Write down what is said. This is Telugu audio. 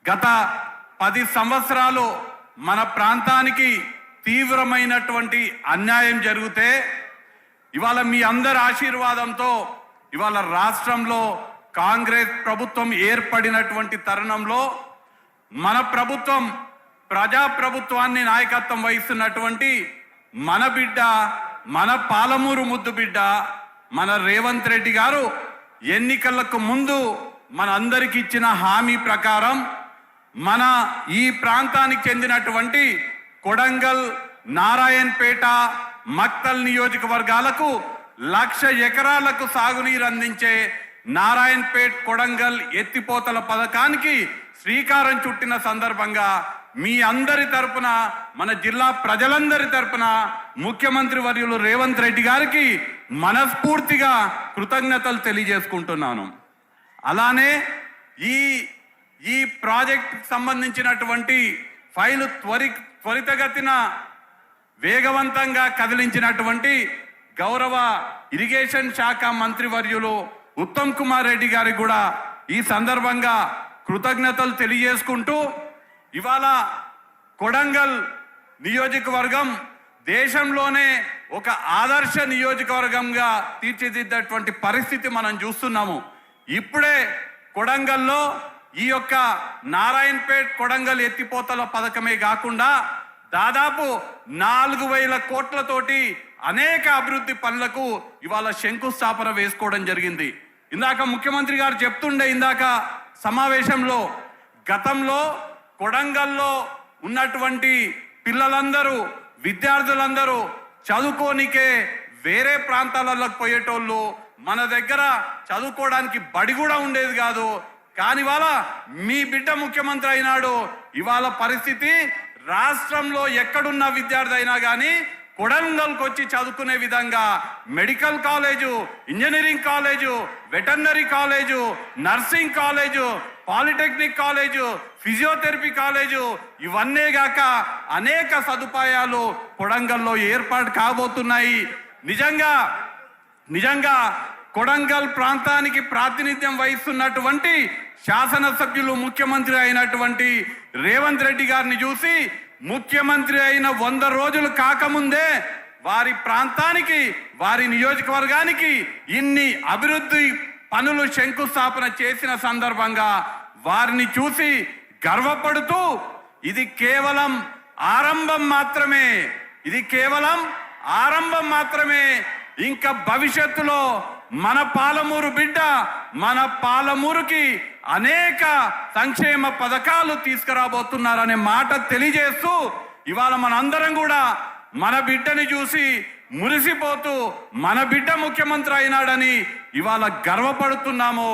గత 10 సంవత్సరాలు మన ప్రాంతానికి తీవ్రమైనటువంటి అన్యాయం జరిగితే ఇవాళ మీ అందరి ఆశీర్వాదంతో ఇవాళ రాష్ట్రంలో కాంగ్రెస్ ప్రభుత్వం ఏర్పడినటువంటి తరుణంలో మన ప్రభుత్వం ప్రజా ప్రభుత్వాన్ని నాయకత్వం వహిస్తున్నటువంటి మన బిడ్డ, మన పాలమూరు ముద్దు బిడ్డ, మన రేవంత్ రెడ్డి గారు ఎన్నికలకు ముందు మన అందరికి ఇచ్చిన హామీ ప్రకారం మన ఈ ప్రాంతానికి చెందినటువంటి కొడంగల్, నారాయణపేట, మక్తల్ నియోజకవర్గాలకు 1,00,000 ఎకరాలకు సాగునీరు అందించే నారాయణపేట్ కొడంగల్ ఎత్తిపోతల పథకానికి శ్రీకారం చుట్టిన సందర్భంగా మీ అందరి తరపున, మన జిల్లా ప్రజలందరి తరపున ముఖ్యమంత్రి వర్యులు రేవంత్ రెడ్డి గారికి మనస్ఫూర్తిగా కృతజ్ఞతలు తెలియజేసుకుంటున్నాను. అలానే ఈ ప్రాజెక్ట్ సంబంధించినటువంటి ఫైలు త్వరితగతిన వేగవంతంగా కదిలించినటువంటి గౌరవ ఇరిగేషన్ శాఖ మంత్రివర్యులు ఉత్తమ్ కుమార్ రెడ్డి గారికి కూడా ఈ సందర్భంగా కృతజ్ఞతలు తెలియజేసుకుంటూ, ఇవాళ కొడంగల్ నియోజకవర్గం దేశంలోనే ఒక ఆదర్శ నియోజకవర్గంగా తీర్చిదిద్దేటువంటి పరిస్థితి మనం చూస్తున్నాము. ఇప్పుడే కొడంగల్లో ఈ యొక్క నారాయణపేట్ కొడంగల్ ఎత్తిపోతల పథకమే కాకుండా దాదాపు 4,000 కోట్లతోటి అనేక అభివృద్ధి పనులకు ఇవాళ శంకుస్థాపన వేసుకోవడం జరిగింది. ఇందాక ముఖ్యమంత్రి గారు చెప్తుండే ఇందాక సమావేశంలో, గతంలో కొడంగల్లో ఉన్నటువంటి పిల్లలందరూ, విద్యార్థులందరూ చదువుకోనికే వేరే ప్రాంతాలకు పోయేటోళ్ళు, మన దగ్గర చదువుకోవడానికి బడి కూడా ఉండేది కాదు. కానీ ఇవాళ మీ బిడ్డ ముఖ్యమంత్రి అయినాడు. ఇవాళ పరిస్థితి రాష్ట్రంలో ఎక్కడున్న విద్యార్థి అయినా కానీ కొడంగల్కి వచ్చి చదువుకునే విధంగా medical college, engineering college, veterinary college, nursing college, polytechnic college, physiotherapy college, ఇవన్నీ గాక అనేక సదుపాయాలు కొడంగల్లో ఏర్పాటు కాబోతున్నాయి. నిజంగా కొడంగల్ ప్రాంతానికి ప్రాతినిధ్యం వహిస్తున్నటువంటి శాసనసభ్యులు, ముఖ్యమంత్రి అయినటువంటి రేవంత్ రెడ్డి గారిని చూసి ముఖ్యమంత్రి అయిన 100 రోజులు కాకముందే వారి ప్రాంతానికి, వారి నియోజకవర్గానికి ఇన్ని అభివృద్ధి పనులు శంకుస్థాపన చేసిన సందర్భంగా వారిని చూసి గర్వపడుతూ, ఇది కేవలం ఆరంభం మాత్రమే. ఇంకా భవిష్యత్తులో మన పాలమూరు బిడ్డ, మన పాలమూరుకి అనేక సంక్షేమ పథకాలు తీసుకురాబోతున్నారనే మాట తెలియజేస్తూ, ఇవాళ మనందరం కూడా మన బిడ్డని చూసి మురిసిపోతూ మన బిడ్డ ముఖ్యమంత్రి అయినాడని ఇవాళ గర్వపడుతున్నాము.